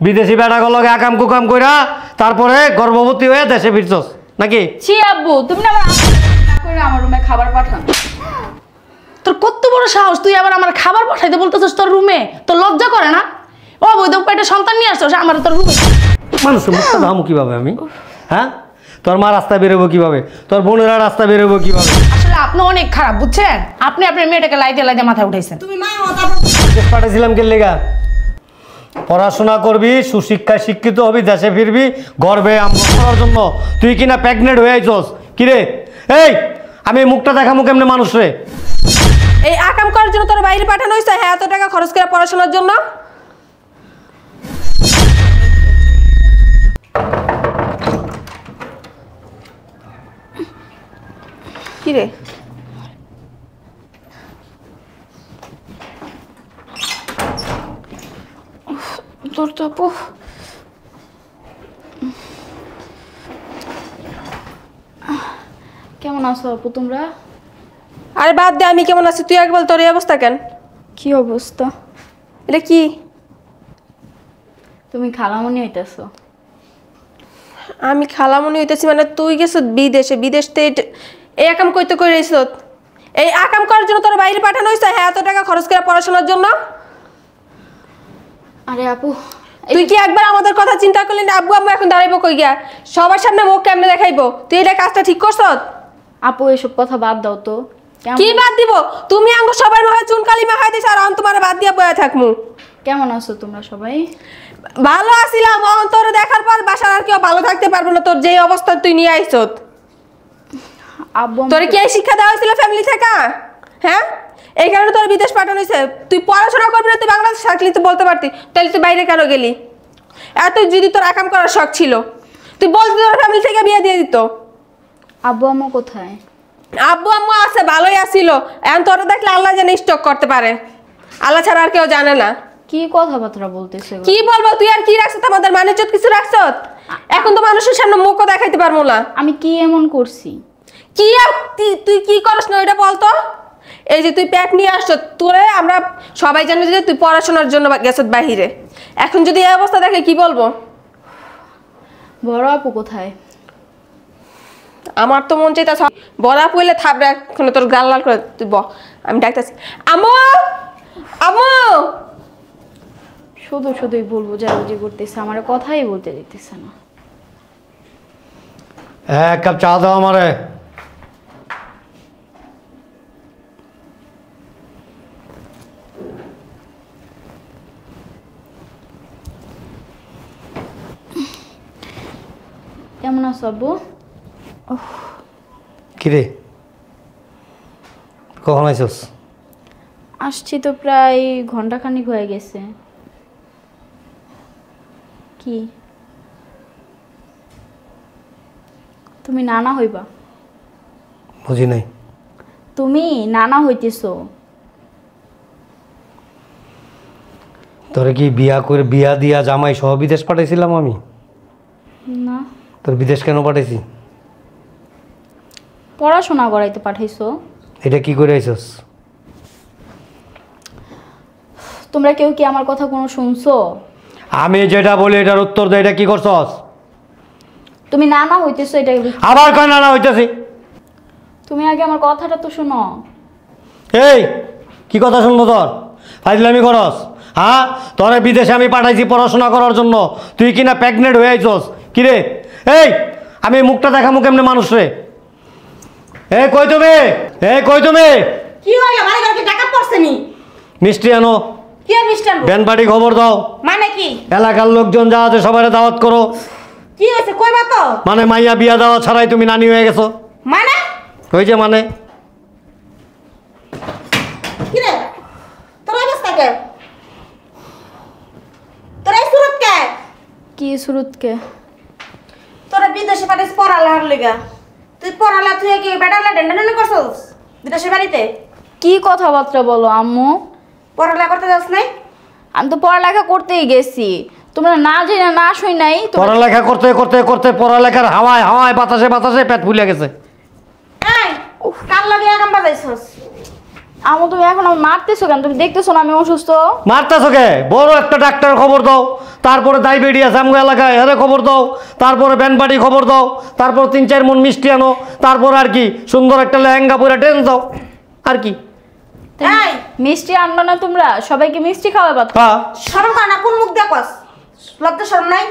বিদেশি বেটাগুলোকে আকাম কুকাম কইরা তারপরে গর্ভবতী হয়ে দেশে ফিরছস নাকি? ছি আব্বু, তুমি না আমার রুমে খাবার পাঠান। তোর কত বড় সাহস, তুই আবার আমার খাবার পাঠাইতে বলতেছিস তোর রুমে? তোর লজ্জা করে না? ও বৈধ পেটে সন্তান নিয়ে আসছো, আমার তোর রুমে। মানুষের মুখটা ধামু কিভাবে আমি? হ্যাঁ, তোর মা রাস্তা বেরোবো কিভাবে? তোর বোনেরা রাস্তা বেরোবো কিভাবে? আসলে আপনি অনেক খারাপ, বুঝছেন? আপনি আপনার মেয়েটাকে লাইতে লাইতে মাথায় উঠাইছেন। তুমি মা পাঠাইছিলাম কে লেগা? পড়াশোনা করবি, সুশিক্ষায় শিক্ষিত হবি, দেশে ফিরবি, গর্বে আমরা করার জন্য। তুই কিনা প্রেগনেন্ট হয়ে আইছস। কিরে এই, আমি মুখটা দেখামু কেমনে মানুষ রে? এই আকাম করার জন্য তোর বাইরে পাঠানো হয়েছে? হ্যাঁ, এত টাকা খরচ করে পড়াশোনার জন্য? কি রে? তোর তো আপু কেমন আছো আপু তোমরা? আরে বাদ দে, আমি কেমন আছি তুই আগে বল। তোর এই অবস্থা কেন? কি অবস্থা? এটা কি? তুমি খালামণি হইতেছো? আমি খালামণি হইতেছি মানে? তুই গেছ বিদেশে, বিদেশতে এই আকাম কইতে কই রইছ? এই আকাম করার জন্য তোর বাইরে পাঠানো হয়েছে? হ্যাঁ, এত টাকা খরচ করে পড়াশোনার জন্য? আরে আপু, তুই কি একবার আমাদের কথা চিন্তা করলি না? আব্বু আম্মু এখন দাঁড়াইবো কই গিয়া? সবার সামনে মুখ কেমনে দেখাইবো? তুই এটা কাজটা ঠিক করছ? আপু এসব কথা বাদ দাও তো। কি বাদ দিব? তুমি আঙ্গ সবার মুখে চুনকালি মাখাই দিছ, আর আমি তোমার বাদ দিয়া বয়া থাকমু। কেমন আছো তোমরা সবাই? ভালো আছিলাম, তোর দেখার পর বাসার আর কেউ ভালো থাকতে পারবো না। তোর যে অবস্থা তুই নিয়ে আইছ, আব্বু তোর কি এই শিক্ষা দেওয়া হয়েছিল ফ্যামিলি থেকে? হ্যাঁ, এই কারণে তোর বিদেশ পাঠানো হয়েছে। তুই পড়াশোনা করবি না, তুই বাংলাদেশ থাকলি তো বলতে পারতি, তাহলে তুই বাইরে কেন গেলি? এত যদি তোর আকাম করার শখ ছিল, তুই বলতি তোর ফ্যামিলি থেকে বিয়ে দিয়ে দিত। আব্বু আম্মু কোথায়? আব্বু আম্মু আছে, ভালোই আসিল। এখন তোরা দেখলে আল্লাহ জানে স্টক করতে পারে, আল্লাহ ছাড়া আর কেউ জানে না। কি কথাবার্তা বলতেছে? কি বলবো? তুই আর কি রাখছত? আমাদের মানিজ্জত কিছু রাখছত? এখন তো মানুষের সামনে মুখও দেখাইতে পারবো না। আমি কি এমন করছি? কি আর তুই কি করস না ওইটা বলতো? এই যে তুই প্যাক নিয়ে আসছ, তোরে আমরা সবাই জানি যে তুই পড়াশোনার জন্য গেছত বাহিরে। এখন যদি এই অবস্থা দেখে কি বলবো? বড় আপু কোথায়? আমার তো মন চাইতেছে বড় আপু এলে থাপড়ে এখন তোর গাল লাল করে। তুই আমি ডাকতেছি আম্মু, আম্মু। শুধু শুধুই বলবো জারুজি করতেছে, আমার কথাই বলতে দিতেছে না। এক কাপ চা দাও আমারে। কেমন আছো আব্বু? কিরে কখন আইছস? আসছি তো প্রায় ঘন্টাখানিক হয়ে গেছে। কি তুমি নানা হইবা? বুঝি নাই। তুমি নানা হইতেছো। তোরে কি বিয়া করে বিয়া দিয়া জামাই সহ বিদেশ পাঠাইছিলাম আমি? না। তোর বিদেশ কেন পাঠাইছি? পড়াশোনা করাইতে পাঠাইছো। এটা কি করে আইছস? তোমরা কেউ কি আমার কথা কোনো শুনছো? আমি যেটা বলি এটার উত্তর দে। এটা কি করছস? তুমি নানা হইতেছো এটা। আবার কয় নানা হইতাছি? তুমি আগে আমার কথাটা তো শোনো। এই কি কথা শুনবো তোর? ফাইজলামি করস? হ্যাঁ, তোরে বিদেশে আমি পাঠাইছি পড়াশোনা করার জন্য, তুই কিনা প্রেগনেন্ট হয়ে আইছস। কিরে এই, আমি মুখটা দেখামু কেমনে মানুষ রে? এ কই তুমি? এ কই তুমি? কি হইলো? ভাই কালকে টাকা পড়ছে নি? মিষ্টি আনো। কি আর মিষ্টি আনবো? ব্যান পার্টি খবর দাও। মানে কি? এলাকার লোকজন যা আছে সবাই দাওয়াত করো। কি হয়েছে কইবা তো? মানে মাইয়া বিয়া দেওয়া ছাড়াই তুমি নানি হয়ে গেছো। মানে ওই যে মানে কি রে? তোর অবস্থা কে? তোর এই সুরত কে? কি সুরতকে? তোরা বিদেশে পাঠিয়েছিস পড়ালেখার লেগা। তুই পড়ালেখা তুই কি বেটালা ডেন্ডানি করছস বিদেশে বাড়িতে? কি কথাবার্তা বলো আম্মু? পড়ালেখা করতে যাস নাই? আমি তো পড়ালেখা করতেই গেছি। তোমরা না জেনে না শুই নাই। পড়ালেখা করতে করতে করতে পড়ালেখার হাওয়ায় হাওয়ায় বাতাসে বাতাসে পেট ফুলে গেছে। এই কাল লাগে আগাম বাজাইছস? আমু তুমি এখন আমি মারতেছো কেন? তুমি দেখতেছো না আমি অসুস্থ? মারতেছো কে? বড় একটা ডাক্তার খবর দাও, তারপরে ডায়াবেটিস আমগো এলাকায় এর খবর দাও, তারপরে ব্যানপাটি খবর দাও, তারপর 3-4 মন মিষ্টি আনো, তারপর আর কি সুন্দর একটা লেহেঙ্গা পরে টেন্স দাও, আর কি? এই মিষ্টি আনবা না তোমরা? সবাইকে মিষ্টি খাওয়াবা তো? হ্যাঁ শরম কর না, কোন মুখ দিয়ে কস? লজ্জা শরম নাই?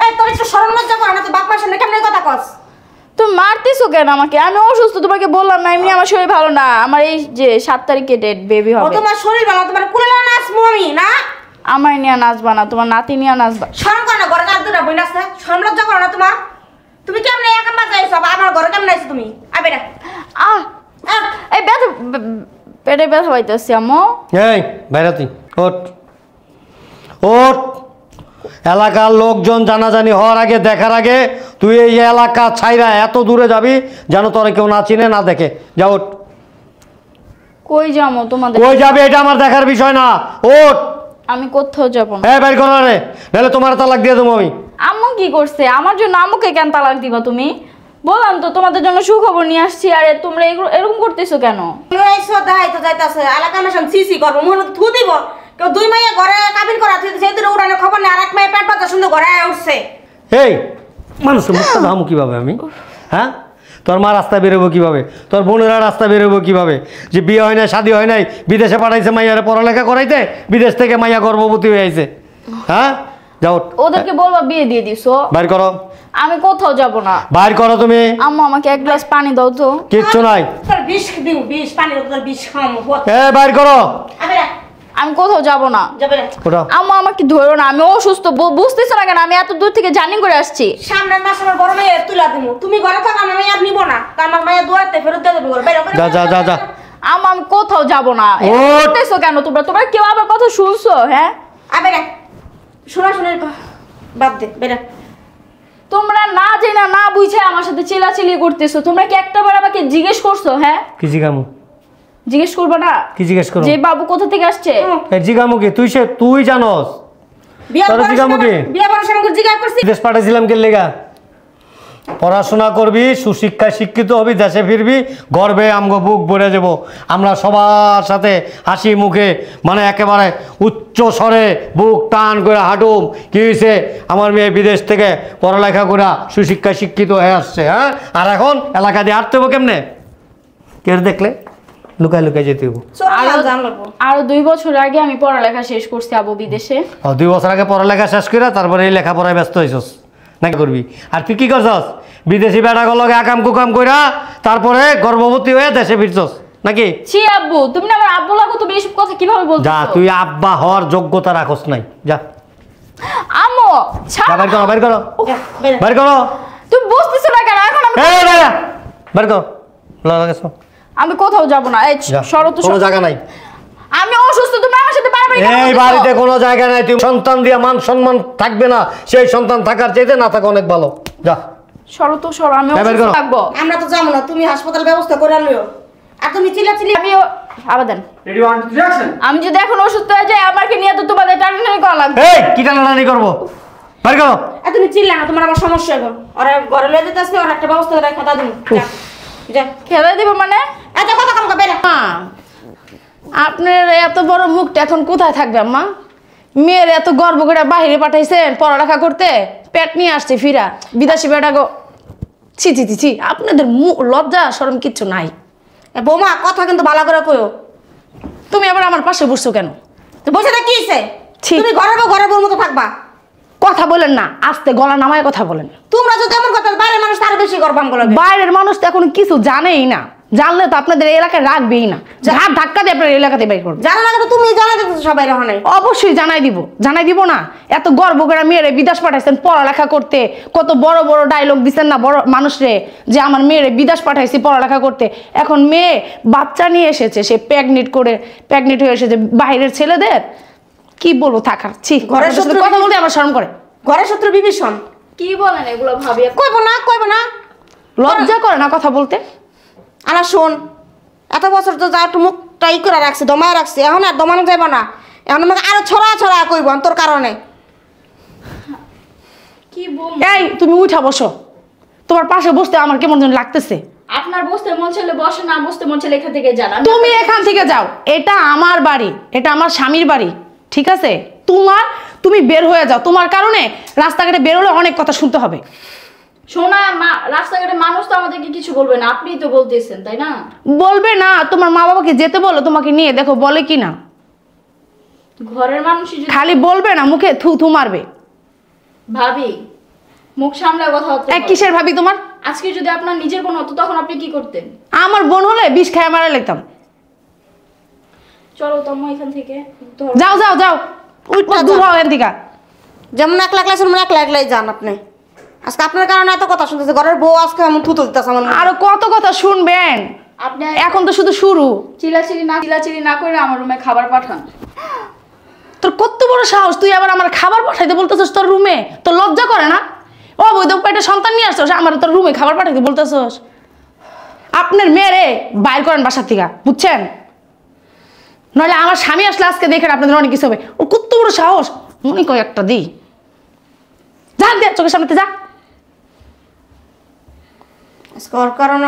এই তোর একটু শরম লজ্জা করে না? তুই বাপ মার সামনে কেমন কথা কস? তুমি মারতেছো কেন আমাকে? আমি অসুস্থ, তোমাকে বললাম না এমনি আমার শরীর ভালো না। আমার এই যে 7 তারিখে ডেট, বেবি ও হবে। তোমার শরীর ভালো, তোমার কুলে না নাচবো আমি না? আমার নিয়ে নাচবা না, তোমার নাতি নিয়ে নাচবা। শরম কর না, ঘরে কাজ দুটা বই নাচতে শরম লজ্জা করো না তোমার? তুমি কেমন একা বাজাইছো? আমার ঘরে কেমন আইছো তুমি? আবে না আহ এই ব্যথা, পেটে ব্যথা পাইতেছি আম্মু। এই বাইরে তুই ওঠ ওঠ। এলাকার লোকজন জানাজানি হওয়ার আগে, দেখার আগে তুই এই এলাকা ছাইরা এত দূরে যাবি যেন তোরে কেউ না চিনে না দেখে। যা ওঠ। কই যাবো তোমাদের? কই যাবি এটা আমার দেখার বিষয় না, ওঠ। আমি কোথাও যাবো না। এই বাইর করো রে, নাহলে তোমার তালাক দিয়ে দেবো আমি। আম্মু কি করছে? আমার জন্য আম্মুকে কেন তালাক দিবা তুমি? বললাম তো তোমাদের জন্য সুখবর নিয়ে আসছি, আর তোমরা এরকম করতেছো কেন? তুই এসো দেখাই তো যাইতাছে এলাকা মেশান সিসি করবো মনে থু দিব। কেউ 2 মাইয়া ঘরে কাবিন করা তুই সেদিন উড়ানোর খবর নেই, আর 1 মাইয়া পেট পাতা সুন্দর ঘরে উঠছে। এই মানুষের মুখটা দামু কীভাবে আমি? হ্যাঁ, তোর মা রাস্তায় বেরোবো কীভাবে? তোর বোনেরা রাস্তায় বেরোবো কীভাবে? যে বিয়ে হয় নাই, শাদী হয় নাই, বিদেশে পাঠাইছে মাইয়ারে পড়ালেখা করাইতে, বিদেশ থেকে মাইয়া গর্ভবতী হয়ে আইছে। হ্যাঁ যাও, ওদেরকে বলবা বিয়ে দিয়ে দিছো। বাইর করো, আমি কোথাও যাব না। বাইর করো তুমি। আম্মু আমাকে 1 গ্লাস পানি দাও তো। কিচ্ছু নাই। তোর বিষ দিব, বিষ পানির তোর বিষ খাওয়াবো। এ বাইর করো। আবে না আমি কোথাও যাব না। যাবে না। ওটা আম্মু আমাকে ধরো না, আমি অসুস্থ। বুঝতেছো না কেন? আমি এত দূর থেকে জার্নি করে আসছি। সামনের মাস আমার বড় মাইয়া তুলা দিব। তুমি ঘরে থাকো, আমার মাইয়া নিব না। তা আমার মাইয়া দুয়ারতে ফেরত দিয়ে দেবে ঘরে। বাইরে যা যা যা যা। আম্মু আমি কোথাও যাব না। ওঠ। করতেছো কেন তোমরা? তোমরা কেউ আবার কথা শুনছো? হ্যাঁ, আবে না শোনা শুনে বাদ দে বেরা। তোমরা না জেনে না বুঝে আমার সাথে চিল্লাচিল্লি করতেছো। তোমরা কি একটাবার আমাকে জিজ্ঞেস করছো? হ্যাঁ, কি জিগামু? জিজ্ঞেস করবো না কি জিজ্ঞেস করো? যে বাবু কোথা থেকে আসছে? জিগামু কি? তুই জানোস? বিয়া তোর জিজ্ঞামু কি? বিয়া বড় সামনে জিজ্ঞাসা করছি। বিদেশ পাঠাইছিলাম কে লেগা? পড়াশোনা করবি, সুশিক্ষায় শিক্ষিত হবি, দেশে ফিরবি, গর্বে আমগো বুক ভরে যাব। আমরা সবার সাথে হাসি মুখে, মানে একেবারে উচ্চ স্বরে বুক টান করে হাঁটুম। কি হয়েছে? আমার মেয়ে বিদেশ থেকে পড়ালেখা করে সুশিক্ষায় শিক্ষিত হয়ে আসছে। হ্যাঁ, আর এখন এলাকা দিয়ে হাঁটতে হবো কেমনে? কেউ দেখলে লুকায় লুকায় যেতে হবো। আরো 2 বছর আগে আমি পড়ালেখা শেষ করছি আবু বিদেশে। 2 বছর আগে পড়ালেখা শেষ করে তারপরে এই লেখাপড়ায় ব্যস্ত হয়েছস নাকি? করবি। আর তুই কি করছস? বিদেশি বেটাগুলোকে আকাম কুকাম কইরা তারপরে গর্ভবতী হয়ে দেশে ফিরছস নাকি? ছি আব্বু, তুমি না আমার আব্বু লাগো। তুমি এইসব কথা কিভাবে বলছো? যা, তুই আব্বা হওয়ার যোগ্যতা রাখস নাই। যা আম্মু যা, বাইর করো বাইর করো বাইর করো। তুমি বুঝতেছো না কেন? এখন আমি বাইর করো। লাগাইছো? আমি কোথাও যাব না। এই যা, শরৎ কোনো জায়গা নাই। আমি অসুস্থ, তুমি আমার সাথে বারবার এই বাড়িতে কোনো জায়গা নাই। তুই সন্তান দিয়া মান সম্মান থাকবে না, সেই সন্তান থাকার চাইতে না থাকা অনেক ভালো। যা শরৎ সর, আমি হ্যাঁ, বের অসুস্থ করো। থাকবো। আমরা তো যাবো না, তুমি হাসপাতাল ব্যবস্থা করে আনলিও। আর তুমি চিল্লাচিল্লি আমি আবার দেন। আমি যদি এখন অসুস্থ হয়ে যাই, আমাকে নিয়ে তো তোমাদের টানাটানি করা লাগবে। এই কি টানাটানি করবো? বাইর করো। আর তুমি চিল্লা না, তোমার আবার সমস্যা হবে। ওরা ঘরে লয়ে যেতে আসবে, ওরা একটা ব্যবস্থা করে খাতা দিন। যা যা খেলে দিব মানে? এত কথা কম বেরা। আপনার এত বড় মুখটা এখন কোথায় থাকবে আম্মা? মেয়ের এত গর্ব করে বাইরে পাঠাইছেন পড়ালেখা করতে, পেট নিয়ে আসছে ফিরা বিদেশি বেটা গো। ছি ছি ছি ছি, আপনাদের লজ্জা শরম কিচ্ছু নাই। বৌমা কথা কিন্তু ভালো করে কইও। তুমি আবার আমার পাশে বসছো কেন? তো বসে থাকি কিছে? ঠিক। তুমি ঘরের বউর মতো থাকবা। কথা বলেন না, আস্তে গলা নামায় কথা বলেন। তোমরা যদি এমন কথা, বাইরের মানুষ তার বেশি করবাম বলে। বাইরের মানুষ তো এখন কিছু জানেই না, জানলে তো আপনাদের এই এলাকায় রাখবেই না। হাত ধাক্কা দিয়ে আপনার এলাকাতে বের করবে। জানা না তো তুমি জানা দিতে সবাই রহনে। অবশ্যই জানাই দিব না। এত গর্ব করে মেয়েরে বিদেশ পাঠাইছেন পড়ালেখা করতে, কত বড় বড় ডায়লগ দিচ্ছেন না বড় মানুষরে, যে আমার মেয়েরে বিদেশ পাঠাইছি পড়ালেখা করতে। এখন মেয়ে বাচ্চা নিয়ে এসেছে, সে প্রেগনেন্ট হয়ে এসেছে বাইরের ছেলেদের। কি বলবো থাকার? ছি, ঘরের শত্রু কথা বলতে আমার শরম করে। ঘরের শত্রু বিভীষণ। কি বলেন এগুলো ভাবি? কইব না লজ্জা করে না কথা বলতে? আলা শোন, এত বছর তো যা একটু মুখটা ই করে রাখছি, দমায় রাখছি, এখন আর দমানো যাইব না। এখন আমাকে আরো ছড়া কইব তোর কারণে। কি বল? এই তুমি উঠা বসো, তোমার পাশে বসতে আমার কেমন যেন লাগতেছে। আপনি আপনার বসতে মন চাইলে বসে, না বসতে মন চাইলে এখান থেকে যান। তুমি এখান থেকে যাও, এটা আমার বাড়ি, এটা আমার স্বামীর বাড়ি, ঠিক আছে? তুমি বের হয়ে যাও, তোমার কারণে রাস্তাঘাটে বের হলে অনেক কথা শুনতে হবে। শোনা, রাস্তাঘাটে মানুষ তো আমাদেরকে কিছু বলবে না, আপনিই তো বলতেছেন, তাই না? বলবে না, তোমার মা বাবাকে যেতে বলো, তোমাকে নিয়ে দেখো বলে কি না। ঘরের মানুষই যদি খালি বলবে না, মুখে থু থু মারবে। ভাবি, মুখ সামলে কথা হতো। কিসের ভাবি তোমার? আজকে যদি আপনার নিজের বোন হতো তখন আপনি কি করতেন? আমার বোন হলে বিষ খেয়ে মারা লাগতাম। চলো তম্মা এখান থেকে। যাও যাও যাও, দূর হও এখান থেকে। যেমন একলা একলা শুনবেন, একলা একলাই যান আপনি। আজকে আপনার কারণে এত কথা শুনতেছে, ঘরের বউ আজকে এমন থুতো দিতেছে আমার মুখে। আরো কত কথা শুনবেন, আপনি এখন তো শুধু শুরু। চিলাচিলি না করে আমার রুমে খাবার পাঠান। তোর কত বড় সাহস, তুই আবার আমার খাবার পাঠাইতে বলতেছস তোর রুমে? তোর লজ্জা করে না? অবৈধ পেটে সন্তান নিয়ে আসছস, আমার তোর রুমে খাবার পাঠাইতে বলতেছস? আপনার মেয়েরে বাইর করেন বাসার থেকে, বুঝছেন? নইলে আমার স্বামী আসলে আজকে দেখেন আপনাদের অনেক কিছু হবে। ও কত বড় সাহস, মনে কয় একটা দিই। যা দে, চোখের সামনে যা। আজকে ওর কারণে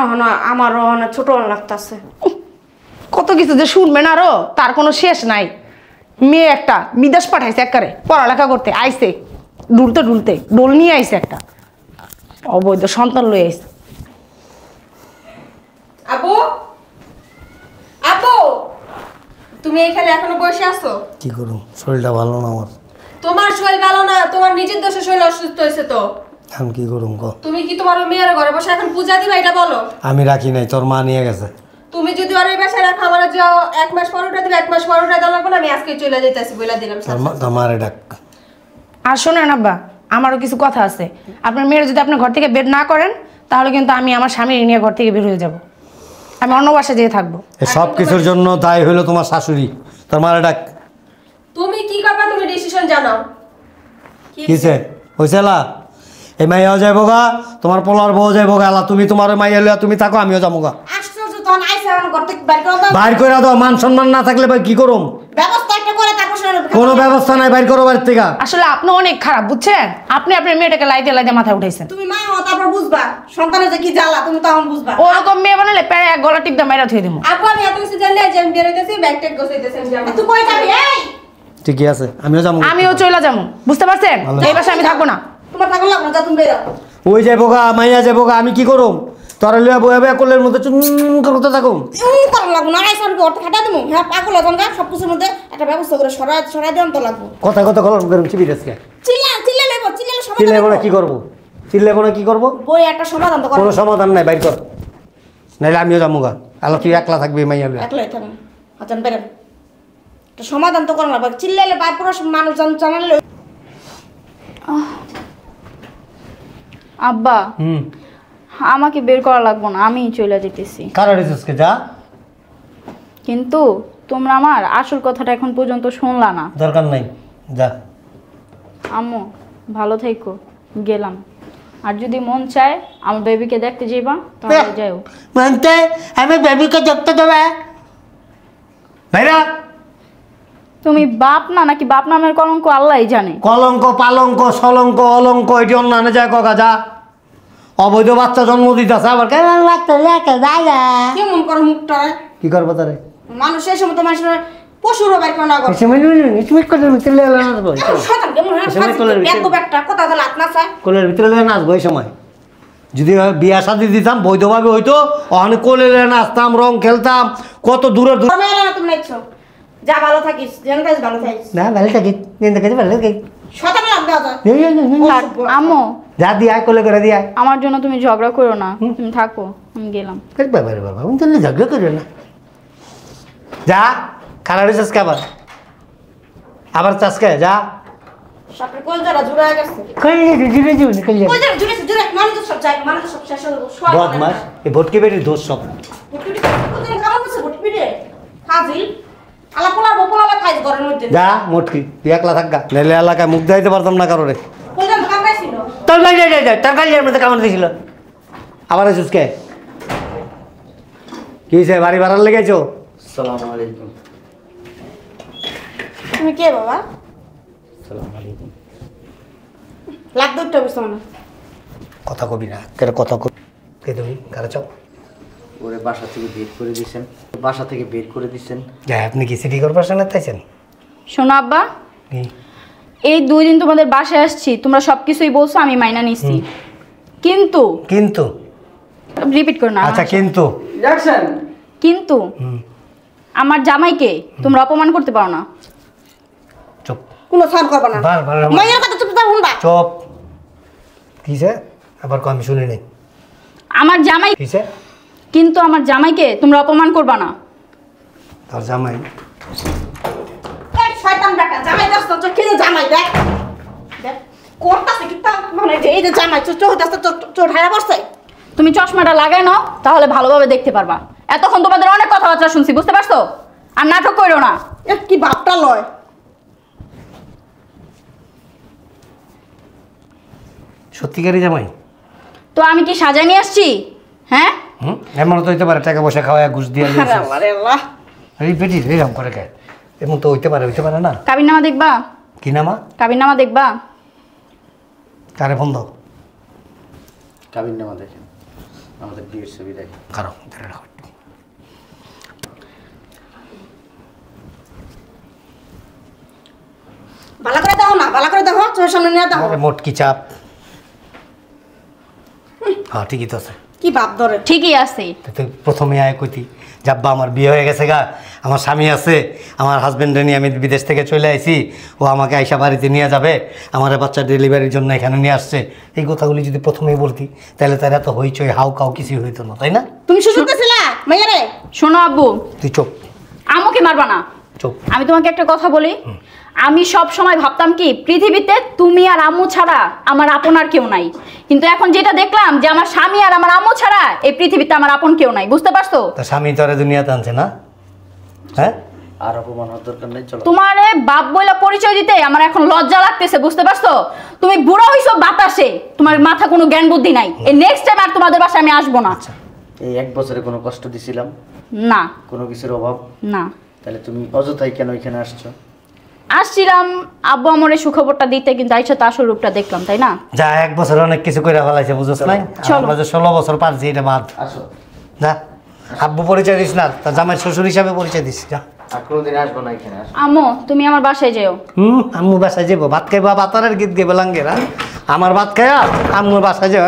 আমারও অনেক ছোট লাগতেছে। কত কিছু যে শুনবেন আরো, তার কোনো শেষ নাই। মেয়ে একটা বিদেশ পাঠাইছে একবারে পড়ালেখা করতে, আইছে ডুলতে ডুলতে, ডোল নিয়ে আইছে একটা, অবৈধ সন্তান লয়ে আইছে। আপু, আপু, তুমি এখানে এখনো বসে আছো? কি করুন, শরীরটা ভালো না আমার। তোমার শরীর ভালো না, তোমার নিজের দোষে শরীর অসুস্থ হয়েছে তো। এখন কি করুন ক? তুমি কি তোমার ওই মেয়ের ঘরে বসে এখন পূজা দিবা, এটা বলো? আমি রাখি নাই, তোর মা নিয়ে গেছে। তুমি যদি ওর এই বাসায় রাখো, আমার যাও 1 মাস পর ওটা দিবে, 1 মাস পর ওটা দেওয়া লাগবে না, আমি আজকে চলে যাইতেছি বলে দিলাম। তোর মারে ডাক। আর শোনেন আব্বা, আমারও কিছু কথা আছে। আপনার মেয়ের যদি আপনি ঘর থেকে বের না করেন, তাহলে কিন্তু আমি আমার স্বামীর নিয়ে ঘর থেকে বের হয়ে যাব, আমি অন্য বাসায় যেয়ে থাকবো। এই সব কিছুর জন্য দায়ী হইলো তোমার শাশুড়ি। তোর মারে ডাক। তুমি কি করবা, তুমি ডিসিশন জানাও। কিসে হয়েছে লা? এই মাইয়াও যাইব গা, তোমার পোলার বউ যাইব গা। আলা তুমি তোমার মাইয়া লইয়া তুমি থাকো, আমিও যাবো গা। আশ্চর্য, তখন আইসা আমার ঘর থেকে বাইর করে দাও। বাইর করে দাও, মান সম্মান না থাকলে ভাই কি করুম? ব্যবস্থা একটা করে তারপর শুনে নেবো। কোনো ব্যবস্থা নাই, বাইর করো বাড়ির থেকে। আসলে আপনি অনেক খারাপ, বুঝছেন? আপনি আপনার মেয়েটাকে লাইতে লাইতে মাথায় উঠাইছেন। তুমি মা হও, তারপর বুঝবা সন্তানের যে কি জ্বালা, তুমি তখন বুঝবা। ওরকম মেয়ে বানালে প্যারে এক গলা টিপ দিয়ে মাইরা থুয়ে দেবো। আপু, আমি এত কিছু জানি যে আমি বের হইতেছি, ব্যাগ ট্যাগ গোছাইতেছি, আমি যাবো। তুই কই যাবি? এই ঠিকই আছে, আমিও যাবো। আমিও চলে যাবো, বুঝতে পারছেন? এই বাসায় আমি থাকবো না। তোমার থাকলে লাগবে না, যা তুমি বেরো। ওই যাইবো গা, মাইয়া যাইবো গা, আমি কি করুম? তোরা লইয়া বইয়া বইয়া কোলের মধ্যে চুন করতে থাকো। করার লাগবে না, আইসা আমি ঘরতে খাটা দেবো। হ্যাঁ, পাগল হতাম গা, সব কিছুর মধ্যে একটা ব্যবস্থা করে সরাই দেওয়ান তো লাগবো। কথা কথা কলম করুম চিবি আজকে। চিল্লা লেবো, চিল্লালে সমাধান চিল্লাইবো না করবো। কি করবো? চিল্লাইবো না কি করবো? বই একটা সমাধান তো করবো। কোনো সমাধান নাই, বাইর কর। নাইলে আমিও যাবো গা। আল্লাহ তুই একলা থাকবি মাইয়া লইয়া। একলাই থাকুন, আচ্ছা বেরেন। একটা সমাধান তো করা লাগবে, চিল্লাইলে বাইর পুরো মানুষ জানালে। আব্বা, হুম, আমাকে বের করা লাগবে না, আমিই চলে যেতেছি। কারা রেসকে যা। কিন্তু তোমরা আমার আসল কথাটা এখন পর্যন্ত শুনলা না। দরকার নাই, যা। আম্মু, ভালো থেকো, গেলাম। আর যদি মন চায় আমার বেবিকে দেখতে যাইবা, তাহলে যাও। মানতে আমি বেবিকে দেখতে দেবে ভাইরা। তুমি বাপ না, নাকি বাপ নামের কলঙ্ক আল্লাহই জানে। কলঙ্ক পালঙ্ক সলঙ্ক অলঙ্ক এটি অন্যান্য যায় ককা যা। অবৈধ বাচ্চা জন্ম দিতেছে আবার কেমন করে মুখটা? কি করবো তারে? মানুষ এই সময় তো মানুষের পশুরও বাইর করে না করে। শয়তান কেমন হয়? ব্যাগ ব্যাগটা কোথা থেকে লাত না চায়? কোলের ভিতরে নাচবো এই সময়। যদি বিয়া শাদি দিতাম বৈধভাবে হইতো, ওখানে কোলে নাচতাম, রং খেলতাম, কত দূরের দূর। তুমি এলে না, তুমি নাচছো। যা ভালো থাকিস, জানতে ভালো থাকিস। না ভালো থাকি, ভালো থাকি। শয়তান লাভ দেওয়া যায়। থাক, আম্মু, যা দিয়ায় কোলে করে দিয়ায়। আমার জন্য তুমি ঝগড়া করো না, তুমি থাকো, আমি গেলাম। বাবা রে বাবা, আমি তাহলে ঝগড়া করি না। যা, খারাপ হয়েছে আবার চাষকে যা। সাপের কলজারা জুড়ে গেছে। কলজারা জুড়েছে, জুড়ে মানুষ তো সব যায়, মানুষ তো সব শেষ হলো। বদমাস, এই ভটকি বেটির দোষ সব। কলজারা কামড় দিছে ভটকি রে। হাজিল আলা পোলা খাইছ ঘরের মধ্যে। যা মোটকি, তুই একলা থাকা, নাইলে এলাকায় মুখ দেখাইতে পারতাম না কারোরে। কলজারা কামড়াইছিল। তোর ভাই যাই তরকারির মধ্যে কামড় দিয়েছিল। আবার এসেছিস কে? কি হয়েছে, বাড়ি ভাড়ার লেগেছো? আসসালামু আলাইকুম। তুমি কে বাবা? আসসালামু আলাইকুম। লাগ দুটো বসে না। কথা কবি না, কেন কথা কবি? কে তুমি? কারা চাও? ওরে বাসা থেকে বের করে দিয়েছেন, বাসা থেকে বের করে দিয়েছেন। যা আপনি কি সিটি কর্পোরেশনে তাইছেন? শোনো আব্বা, কি? এই 2 দিন তোমাদের বাসায় আসছি, তোমরা সবকিছুই বলছো, আমি মাইনা নিছি। কিন্তু কিন্তু রিপিট করো না। আচ্ছা কিন্তু কিন্তু আমার জামাইকে তোমরা অপমান করতে পারো না। চুপ কোনো সার করবা না বারবার মাইয়ের কথা চুপ থাক শুনবা চুপ। কিসে আবার কম শুনি নেই আমার জামাই কিসে? কিন্তু আমার জামাইকে তোমরা অপমান করবা না। তোর জামাই এই শয়তান বেটা জামাই দস্ত চোখ খেয়ে জামাই দেখ দেখ করতাছে কি তা মানে এই যে জামাই চোখ দস্ত চোখ ঢায়া পড়ছে। তুমি চশমাটা লাগাই নাও, তাহলে ভালোভাবে দেখতে পারবা। এতক্ষণ তোমাদের অনেক কথাবার্তা শুনছি, বুঝতে পারছো? আর নাটক করো না। কি ভাবটা লয় সত্যিকারই জামাই? তো আমি কি সাজায় নিয়ে আসছি? হ্যাঁ, এমন তো হইতে পারে টাকা পয়সা খাওয়া ঘুষ দিয়ে আরে আল্লাহ রে আল্লাহ রিপিটি এরকম করে খায়, এমন তো হইতে পারে না? কাবিননামা দেখবা? কি নামা? কাবিননামা দেখবা? কারে ফোন দাও। কাবিননামা দেখেন, আমাদের বিয়ের ছবি দেখেন। কারো ভালো করে দেখো না, ভালো করে দেখো চোখের সামনে নিয়ে দেখো মোট কি চাপ? হ্যাঁ ঠিকই তো আছে। কি ভাব ধরে ঠিকই আছে। তুই প্রথমে আয় কইতি যাব্বা আমার বিয়ে হয়ে গেছে গা, আমার স্বামী আছে, আমার হাজব্যান্ডে নিয়ে আমি বিদেশ থেকে চলে আইছি, ও আমাকে আইসা বাড়িতে নিয়ে যাবে, আমার বাচ্চা ডেলিভারির জন্য এখানে নিয়ে আসছে। এই কথাগুলি যদি প্রথমেই বলতি তাহলে তার এত হইচই হাউ কাউ কিছুই হইতো না, তাই না? তুমি সুযোগ দিছিলা মাইয়ারে? শোনো আব্বু, তুই চুপ আম্মুকে মারবা না। চুপ। আমি তোমাকে একটা কথা বলি, আমি সব সময় ভাবতাম কি পৃথিবীতে তুমি আর আম্মু ছাড়া আমার আপন আর কেউ নাই, কিন্তু এখন যেটা দেখলাম যে আমার স্বামী আর আমার আম্মু ছাড়া এই পৃথিবীতে আমার আপন কেউ নাই, বুঝতে পারছো? তার স্বামী তোরে দুনিয়াতে আনছে না? হ্যাঁ আর অপমান হওয়ার দরকার নেই, চলো। তোমারে বাপ বইলা পরিচয় দিতে আমার এখন লজ্জা লাগতেছে, বুঝতে পারছো? তুমি বুড়ো হইছো বাতাসে, তোমার মাথা কোনো জ্ঞান বুদ্ধি নাই। এই নেক্সট টাইম আর তোমাদের বাসায় আমি আসবো না। এই 1 বছরে কোনো কষ্ট দিছিলাম? না কোনো কিছুর অভাব? না। তাহলে তুমি অযথাই কেন এখানে আসছো? আসছিলাম আব্বু আমার এই সুখবরটা দিতে, কিন্তু আইসা তো আসল রূপটা দেখলাম, তাই না? যা 1 বছর অনেক কিছু করে ফেলাইছে, বুঝছ নাই? চলো। আমরা যে 16 বছর পারছি এটা বাদ। আসো। যা আব্বু পরিচয় দিস না, তার জামাই শ্বশুর হিসাবে পরিচয় দিস। যা। আর কোনোদিন আসবো না এখানে, আসো। আম্মু তুমি আমার বাসায় যেও। আম্মু বাসায় যাবো, ভাত খাইবা, বাতারের গীত গাইবে লাঙ্গেরা। আমার ভাত খাইয়া আম্মুর বাসায় যাবো।